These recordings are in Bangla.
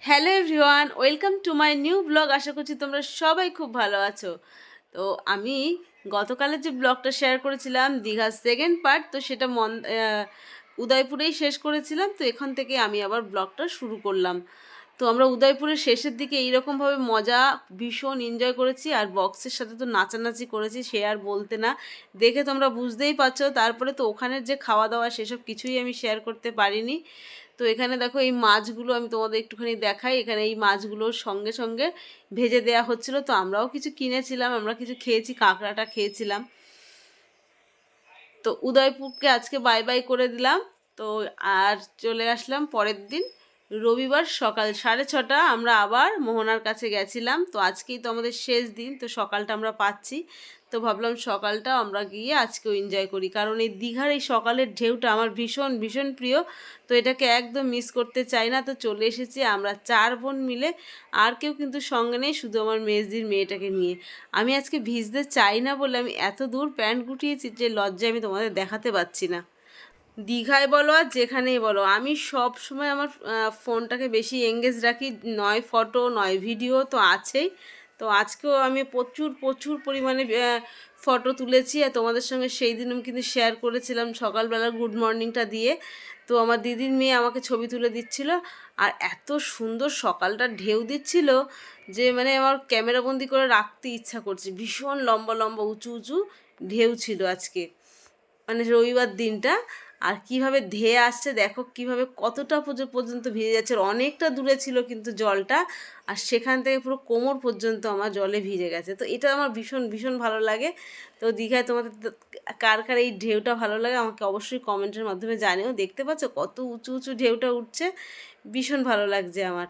Hello everyone, welcome to my new blog. আশা করছি তোমরা সবাই খুব ভালো আছো। তো আমি গতকালের যে ব্লগটা শেয়ার করেছিলাম দীঘার সেকেন্ড পার্ট, তো সেটা উদয়পুরেই শেষ করেছিলাম। তো এখান থেকে আমি আবার ব্লগটা শুরু করলাম। তো আমরা উদয়পুরের শেষের দিকে এইরকমভাবে মজা ভীষণ এনজয় করেছি, আর বক্সের সাথে তো নাচানাচি করেছি, সে আর বলতে না। দেখে তোমরা বুঝতেই পারছো। তারপরে তো ওখানের যে খাওয়া দাওয়া সেসব কিছুই আমি শেয়ার করতে পারিনি। তো এখানে দেখো এই মাছগুলো আমি তোমাদের একটুখানি দেখাই। এখানে এই মাছগুলোর সঙ্গে সঙ্গে ভেজে দেওয়া হচ্ছিল। তো আমরাও কিছু কিনেছিলাম, আমরা কিছু খেয়েছি, কাঁকড়াটা খেয়েছিলাম। তো উদয়পুরকে আজকে বাই বাই করে দিলাম। তো আর চলে আসলাম পরের দিন রবিবার সকাল 6:30 আমরা আবার মোহনার কাছে গেছিলাম। তো আজকেই তো আমাদের শেষ দিন, তো সকালটা আমরা পাচ্ছি। তো ভাবলাম সকালটা আমরা গিয়ে আজকেও এনজয় করি, কারণ এই দীঘার এই সকালের ঢেউটা আমার ভীষণ ভীষণ প্রিয়। তো এটাকে একদম মিস করতে চাই না। তো চলে এসেছি আমরা 4 বোন মিলে, আর কেউ কিন্তু সঙ্গে নেই, শুধু আমার মেজদির মেয়েটাকে নিয়ে। আমি আজকে ভিজতে চাই না বলে আমি এত দূর প্যান্ট গুটিয়েছি যে লজ্জায় আমি তোমাদের দেখাতে পাচ্ছি না। দীঘায় বলো আর যেখানেই বলো, আমি সব সময় আমার ফোনটাকে বেশি এঙ্গেজ রাখি, নয় ফটো নয় ভিডিও তো আছেই। তো আজকেও আমি প্রচুর প্রচুর পরিমাণে ফটো তুলেছি, আর তোমাদের সঙ্গে সেই দিন আমি কিন্তু শেয়ার করেছিলাম সকালবেলা গুড মর্নিংটা দিয়ে। তো আমার দিদির মেয়ে আমাকে ছবি তুলে দিচ্ছিল, আর এত সুন্দর সকালটা ঢেউ দিচ্ছিল যে মানে আমার ক্যামেরাবন্দি করে রাখতে ইচ্ছা করছে। ভীষণ লম্বা লম্বা উঁচু উঁচু ঢেউ ছিল আজকে, মানে রবিবার দিনটা। আর কিভাবে ধেয়ে আসছে দেখো, কিভাবে কতটা পর্যন্ত ভিজে যাচ্ছে। অনেকটা দূরে ছিল কিন্তু জলটা, আর সেখান থেকে পুরো কোমর পর্যন্ত আমার জলে ভিজে গেছে। তো এটা আমার ভীষণ ভীষণ ভালো লাগে। তো দীঘায় তোমাদের কার কার এই ঢেউটা ভালো লাগে আমাকে অবশ্যই কমেন্টের মাধ্যমে জানিও। দেখতে পাচ্ছ কত উঁচু উঁচু ঢেউটা উঠছে, ভীষণ ভালো লাগছে আমার।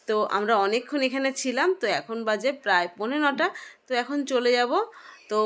তো আমরা অনেকক্ষণ এখানে ছিলাম। তো এখন বাজে প্রায় 9:45। তো এখন চলে যাব। তো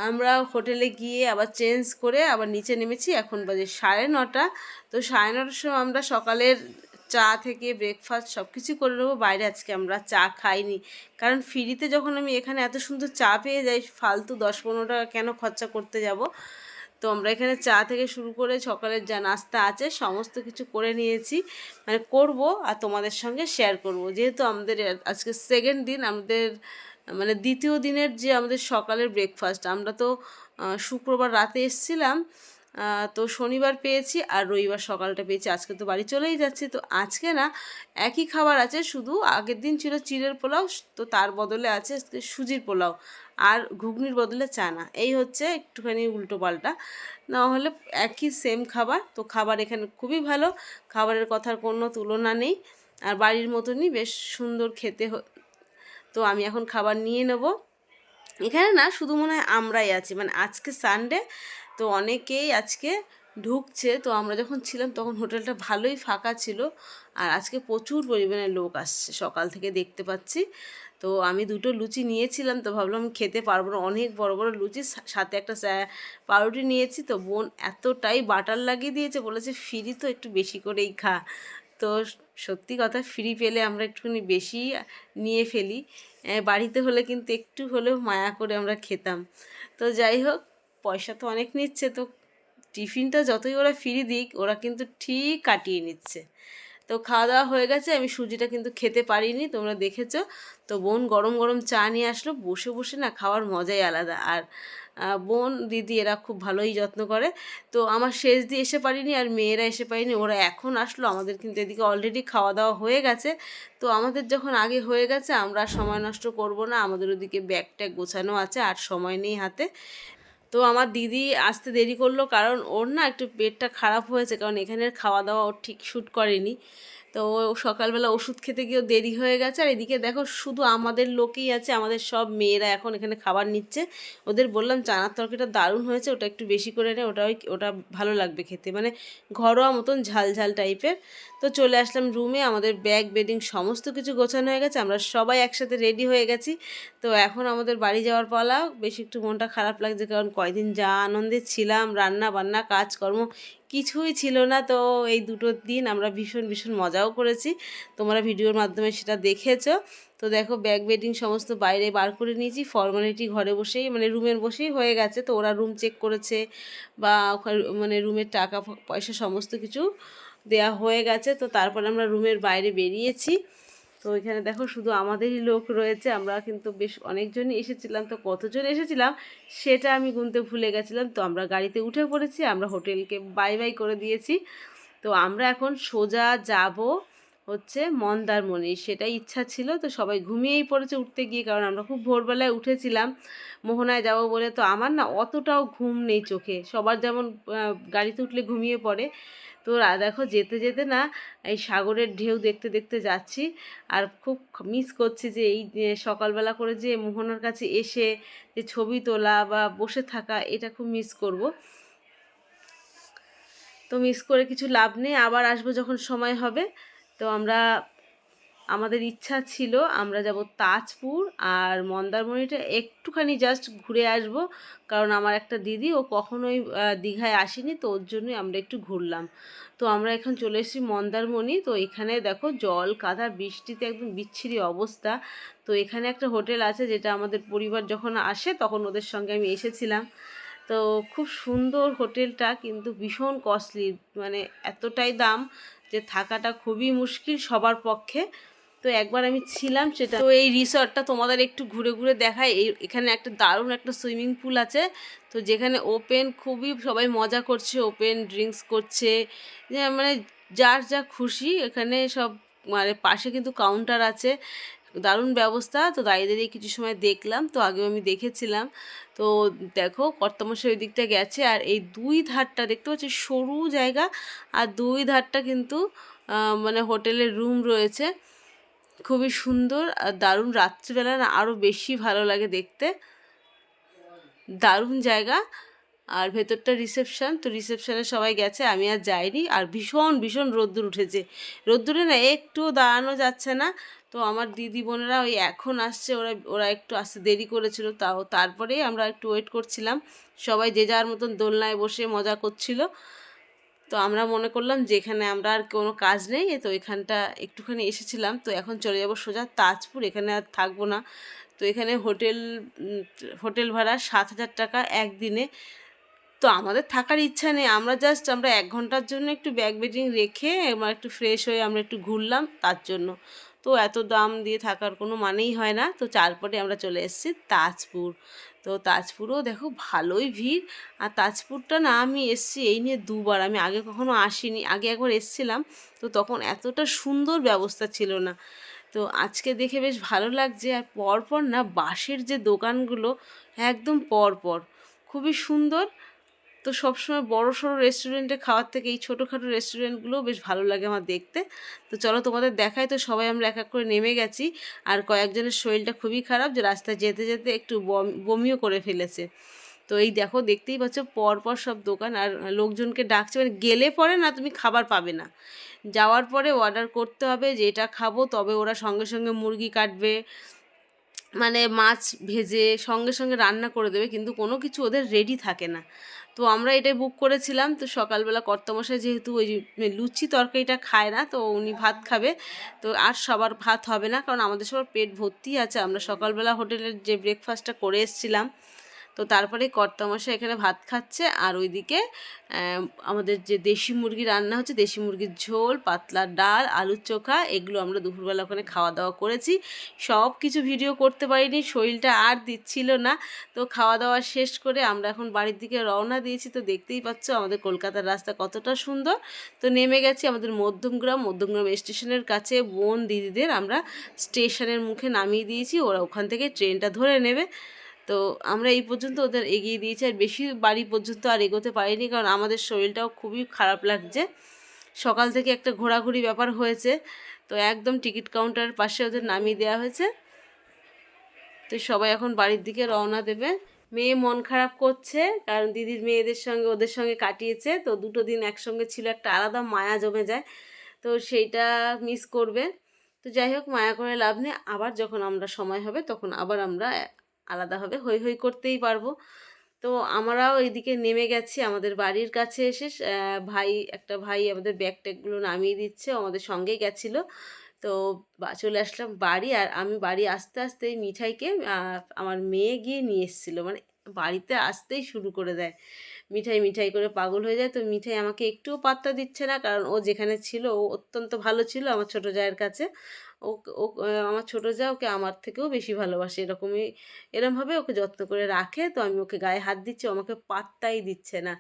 আমরা হোটেলে গিয়ে আবার চেঞ্জ করে আবার নিচে নেমেছি। এখন বাজে 9:30। তো 9:30টার সময় আমরা সকালের চা থেকে ব্রেকফাস্ট সব কিছু করে নেবো। বাইরে আজকে আমরা চা খাইনি, কারণ ফ্রিতে যখন আমি এখানে এত সুন্দর চা পেয়ে যাই, ফালতু 10-15 টাকা কেন খরচা করতে যাব। তো আমরা এখানে চা থেকে শুরু করে সকালের যা নাস্তা আছে সমস্ত কিছু করে নিয়েছি, মানে করব আর তোমাদের সঙ্গে শেয়ার করব। যেহেতু আমাদের আজকে সেকেন্ড দিন, আমাদের মানে দ্বিতীয় দিনের যে আমাদের সকালের ব্রেকফাস্ট, আমরা তো শুক্রবার রাতে এসেছিলাম, তো শনিবার পেয়েছি আর রবিবার সকালটা পেয়েছি। আজকে তো বাড়ি চলেই যাচ্ছি। তো আজকে না একই খাবার আছে, শুধু আগের দিন ছিল চিড়ের পোলাও, তো তার বদলে আছে আজকে সুজির পোলাও, আর ঘুগনির বদলে চানা। এই হচ্ছে একটুখানি উল্টো পাল্টা, না হলে একই সেম খাবার। তো খাবার এখানে খুবই ভালো, খাবারের কথার কোনো তুলনা নেই, আর বাড়ির মতনই বেশ সুন্দর খেতে। তো আমি এখন খাবার নিয়ে নেব। এখানে না শুধু মনে হয় আমরাই আছি, মানে আজকে সানডে, তো অনেকেই আজকে ঢুকছে। তো আমরা যখন ছিলাম তখন হোটেলটা ভালোই ফাঁকা ছিল, আর আজকে প্রচুর পরিমাণে লোক আসছে সকাল থেকে দেখতে পাচ্ছি। তো আমি 2টো লুচি নিয়েছিলাম, তো ভাবলাম খেতে পারবো না, অনেক বড় বড় লুচি, সাথে একটা পাউরুটি নিয়েছি। তো বোন এতটাই বাটার লাগিয়ে দিয়েছে, বলেছে ফ্রি তো একটু বেশি করেই খা। তো সত্যি কথা, ফ্রি পেলে আমরা একটুখানি বেশি নিয়ে ফেলি। বাড়িতে হলে কিন্তু একটু হলেও মায়া করে আমরা খেতাম। তো যাই হোক, পয়সা তো অনেক নিচ্ছে, তো টিফিনটা যতই ওরা ফ্রি দিক, ওরা কিন্তু ঠিক কাটিয়ে নিচ্ছে। তো খাওয়া দাওয়া হয়ে গেছে, আমি সুজিটা কিন্তু খেতে পারিনি, তোমরা দেখেছো। তো বোন গরম গরম চা নিয়ে আসলো, বসে বসে না খাওয়ার মজাই আলাদা। আর বোন দিদি এরা খুব ভালোই যত্ন করে। তো আমার শেষ দিয়ে এসে পারিনি, আর মেয়েরা এসে পারিনি, ওরা এখন আসলো। আমাদের কিন্তু এদিকে অলরেডি খাওয়া দাওয়া হয়ে গেছে। তো আমাদের যখন আগে হয়ে গেছে, আমরা সময় নষ্ট করব না, আমাদের ওদিকে ব্যাগ ট্যাগ গোছানো আছে, আর সময় নেই হাতে। তো আমার দিদি আসতে দেরি করলো, কারণ ওর না একটু পেটটা খারাপ হয়েছে, কারণ এখানের খাওয়া দাওয়া ওর ঠিক শ্যুট করেনি। তো ও সকালবেলা ওষুধ খেতে গিয়েও দেরি হয়ে গেছে। আর এদিকে দেখো শুধু আমাদের লোকেই আছে, আমাদের সব মেয়েরা এখন এখানে খাবার নিচ্ছে। ওদের বললাম চানার তরকারিটা দারুণ হয়েছে, ওটা একটু বেশি করে নে, ওটা ভালো লাগবে খেতে, মানে ঘরোয়া মতন ঝাল ঝাল টাইপের। তো চলে আসলাম রুমে, আমাদের ব্যাগ বেডিং সমস্ত কিছু গোছানো হয়ে গেছে, আমরা সবাই একসাথে রেডি হয়ে গেছি। তো এখন আমাদের বাড়ি যাওয়ার পালা। বেশ একটু মনটা খারাপ লাগছে, কারণ কয়দিন যা আনন্দে ছিলাম, রান্না বান্না কাজকর্ম কিছুই ছিল না। তো এই 2টো দিন আমরা ভীষণ ভীষণ মজাও করেছি, তোমরা ভিডিওর মাধ্যমে সেটা দেখেছো। তো দেখো ব্যাগ বেডিং সমস্ত বাইরে বার করে নিয়েছি, ফর্মালিটি ঘরে বসেই মানে রুমের বসেই হয়ে গেছে। তো ওরা রুম চেক করেছে, বা মানে রুমের টাকা পয়সা সমস্ত কিছু দেয়া হয়ে গেছে। তো তারপর আমরা রুমের বাইরে বেরিয়েছি। তো এখানে দেখো শুধু আমাদেরই লোক রয়েছে, আমরা কিন্তু বেশ অনেকজনই এসেছিলাম। তো কতজন এসেছিলাম সেটা আমি গুনতে ভুলে গেছিলাম। তো আমরা গাড়িতে উঠে পড়েছি, আমরা হোটেলকে বাই বাই করে দিয়েছি। তো আমরা এখন সোজা যাব হচ্ছে মন্দারমণি, সেটাই ইচ্ছা ছিল। তো সবাই ঘুমিয়েই পড়েছে উঠতে গিয়ে, কারণ আমরা খুব ভোরবেলায় উঠেছিলাম মোহনায় যাব বলে। তো আমার না অতটাও ঘুম নেই চোখে, সবার যেমন গাড়িতে উঠলে ঘুমিয়ে পড়ে। তো দেখো যেতে যেতে না এই সাগরের ঢেউ দেখতে দেখতে যাচ্ছি, আর খুব মিস করছি যে এই সকালবেলা করে যে মোহনার কাছে এসে যে ছবি তোলা বা বসে থাকা, এটা খুব মিস করব। তো মিস করে কিছু লাভ নেই, আবার আসবো যখন সময় হবে। তো আমাদের ইচ্ছা ছিল আমরা যাব তাজপুর আর মন্দারমণিটা একটুখানি জাস্ট ঘুরে আসব, কারণ আমার একটা দিদি ও কখনোই দীঘায় আসেনি, তো ওর জন্যই আমরা একটু ঘুরলাম। তো আমরা এখন চলে এসেছি মন্দারমণি। তো এখানে দেখো জল কাদা বৃষ্টিতে একদম বিচ্ছিরি অবস্থা। তো এখানে একটা হোটেল আছে যেটা আমাদের পরিবার যখন আসে তখন ওদের সঙ্গে আমি এসেছিলাম। তো খুব সুন্দর হোটেলটা, কিন্তু ভীষণ কস্টলি, মানে এতটাই দাম যে থাকাটা খুবই মুশকিল সবার পক্ষে। তো একবার আমি ছিলাম সেটা। তো এই রিসর্টটা তোমাদের একটু ঘুরে ঘুরে দেখায়। এখানে একটা দারুণ একটা সুইমিং পুল আছে, তো যেখানে ওপেন খুবই সবাই মজা করছে, ওপেন ড্রিঙ্কস করছে, যে মানে যার যা খুশি এখানে সব। মানে পাশে কিন্তু কাউন্টার আছে, দারুণ ব্যবস্থা। তো দাঁড়িয়ে দাঁড়িয়ে কিছু সময় দেখলাম, তো আগেও আমি দেখেছিলাম। তো দেখো কর্তামশাই ওই দিকটা গেছে, আর এই দুই ধারটা দেখতে পাচ্ছি সরু জায়গা, আর দুই ধারটা কিন্তু মানে হোটেলের রুম রয়েছে, খুবই সুন্দর আর দারুণ। রাত্রিবেলা না আরও বেশি ভালো লাগে দেখতে, দারুণ জায়গা। আর ভেতরটা রিসেপশন, তো রিসেপশনে সবাই গেছে, আমি আর যাইনি। আর ভীষণ ভীষণ রোদ্দুর উঠেছে, রোদ্দুরে না একটুও দাঁড়ানো যাচ্ছে না। তো আমার দিদি বোনেরা ওই এখন আসছে, ওরা একটু আসতে দেরি করেছিল, তারপরেই আমরা একটু ওয়েট করছিলাম। সবাই যে যার মতন দোলনায় বসে মজা করছিল। তো আমরা মনে করলাম যে এখানে আমরা আর কোনো কাজ নেই, তো এখানটা একটুখানি এসেছিলাম। তো এখন চলে যাব সোজা তাজপুর, এখানে আর থাকবো না। তো এখানে হোটেল ভাড়া 7,000 টাকা একদিনে। তো আমাদের থাকার ইচ্ছা নেই, আমরা 1 ঘন্টার জন্য একটু ব্যাগ বেডিং রেখে আমরা একটু ফ্রেশ হয়ে আমরা একটু ঘুরলাম তার জন্য। তো এত দাম দিয়ে থাকার কোনো মানেই হয় না। তো তারপরে আমরা চলে এসেছি তাজপুর। তো তাজপুরেও দেখো ভালোই ভিড়। আর তাজপুরটা না আমি এসেছি এই নিয়ে 2বার, আমি আগে কখনো আসিনি। আগে একবার এসেছিলাম, তো তখন এতটা সুন্দর ব্যবস্থা ছিল না। তো আজকে দেখে বেশ ভালো লাগছে। আর পরপর না বাঁশের যে দোকানগুলো একদম পরপর খুবই সুন্দর। তো সবসময় বড় সড়ো রেস্টুরেন্টে খাওয়ার থেকে এই ছোটোখাটো রেস্টুরেন্টগুলোও বেশ ভালো লাগে আমার দেখতে। তো চলো তোমাদের দেখাই। তো সবাই আমরা এক এক করে নেমে গেছি, আর কয়েকজনের শরীরটা খুবই খারাপ, যে রাস্তায় যেতে যেতে একটু বমিও করে ফেলেছে। তো এই দেখো দেখতেই পাচ্ছ পরপর সব দোকান, আর লোকজনকে ডাকছে, মানে গেলে পরে না তুমি খাবার পাবে না, যাওয়ার পরে অর্ডার করতে হবে যে এটা খাবো, তবে ওরা সঙ্গে সঙ্গে মুরগি কাটবে, মানে মাছ ভেজে সঙ্গে সঙ্গে রান্না করে দেবে, কিন্তু কোনো কিছু ওদের রেডি থাকে না। তো আমরা এটাই বুক করেছিলাম। তো সকালবেলা কর্তামশাই যেহেতু ওই লুচি তরকারিটা খায় না, তো উনি ভাত খাবে। তো আর সবার ভাত হবে না, কারণ আমাদের সবার পেট ভর্তি আছে, আমরা সকালবেলা হোটেলের যে ব্রেকফাস্টটা করে এসেছিলাম। তো তারপরে কর্তামশাই এখানে ভাত খাচ্ছে, আর ওইদিকে আমাদের যে দেশি মুরগি রান্না হচ্ছে, দেশি মুরগির ঝোল, পাতলা ডাল, আলুর চোখা, এগুলো আমরা দুপুরবেলা ওখানে খাওয়া দাওয়া করেছি। সব কিছু ভিডিও করতে পারিনি, শরীরটা আর দিচ্ছিল না। তো খাওয়া দাওয়া শেষ করে আমরা এখন বাড়ির দিকে রওনা দিয়েছি। তো দেখতেই পাচ্ছ আমাদের কলকাতার রাস্তা কতটা সুন্দর। তো নেমে গেছি আমাদের মধ্যমগ্রাম স্টেশনের কাছে। বোন দিদিদের আমরা স্টেশনের মুখে নামিয়ে দিয়েছি, ওরা ওখান থেকে ট্রেনটা ধরে নেবে। তো আমরা এই পর্যন্ত ওদের এগিয়ে দিয়েছি, আর বেশি বাড়ি পর্যন্ত আর এগোতে পারিনি, কারণ আমাদের শরীরটাও খুবই খারাপ লাগছে। সকাল থেকে একটা ঘোরাঘুরি ব্যাপার হয়েছে। তো একদম টিকিট কাউন্টারের পাশে ওদের নামিয়ে দেওয়া হয়েছে। তো সবাই এখন বাড়ির দিকে রওনা দেবে। মেয়ে মন খারাপ করছে, কারণ দিদির মেয়েদের সঙ্গে ওদের সঙ্গে কাটিয়েছে, তো 2 দিন একসঙ্গে ছিল, একটা আলাদা মায়া জমে যায়, তো সেইটা মিস করবে। তো যাই হোক, মায়া করে লাভ নেই, আবার যখন আমরা সময় হবে তখন আবার আমরা আলাদাভাবে হই হই করতেই পারবো। তো আমরাও এদিকে নেমে গেছি আমাদের বাড়ির কাছে এসে। একটা ভাই আমাদের ব্যাগ ট্যাগগুলো নামিয়ে দিচ্ছে, আমাদের সঙ্গেই গেছিলো। তো চলে আসলাম বাড়ি, আর আমি বাড়ি আসতে আসতে এই মিঠাইকে আমার মেয়ে গিয়ে নিয়ে এসেছিলো, মানে বাড়িতে আসতেই শুরু করে দেয়, মিঠাই মিঠাই করে পাগল হয়ে যায়। তো মিঠাই আমাকে একটুও পাত্তা দিচ্ছে না, কারণ ও যেখানে ছিল ও অত্যন্ত ভালো ছিল আমার ছোটো জায়ের কাছে। ও ও আমার ছোটো যা ওকে আমার থেকেও বেশি ভালোবাসে, এরমভাবে ওকে যত্ন করে রাখে। তো আমি ওকে গায়ে হাত দিচ্ছি, ও আমাকে পাত্তাই দিচ্ছে না।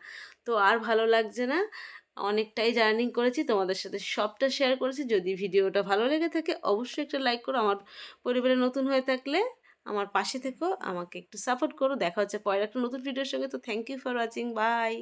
তো আর ভালো লাগছে না, অনেকটাই জার্নি করেছি, তোমাদের সাথে সবটা শেয়ার করেছি। যদি ভিডিওটা ভালো লেগে থাকে অবশ্যই একটা লাইক করো, আমার পরিবারে নতুন হয়ে থাকলে আমার পাশে থেকো, আমাকে একটু সাপোর্ট করো। দেখা হচ্ছে পরের একটা নতুন ভিডিওর সঙ্গে। তো thank you for watching, by.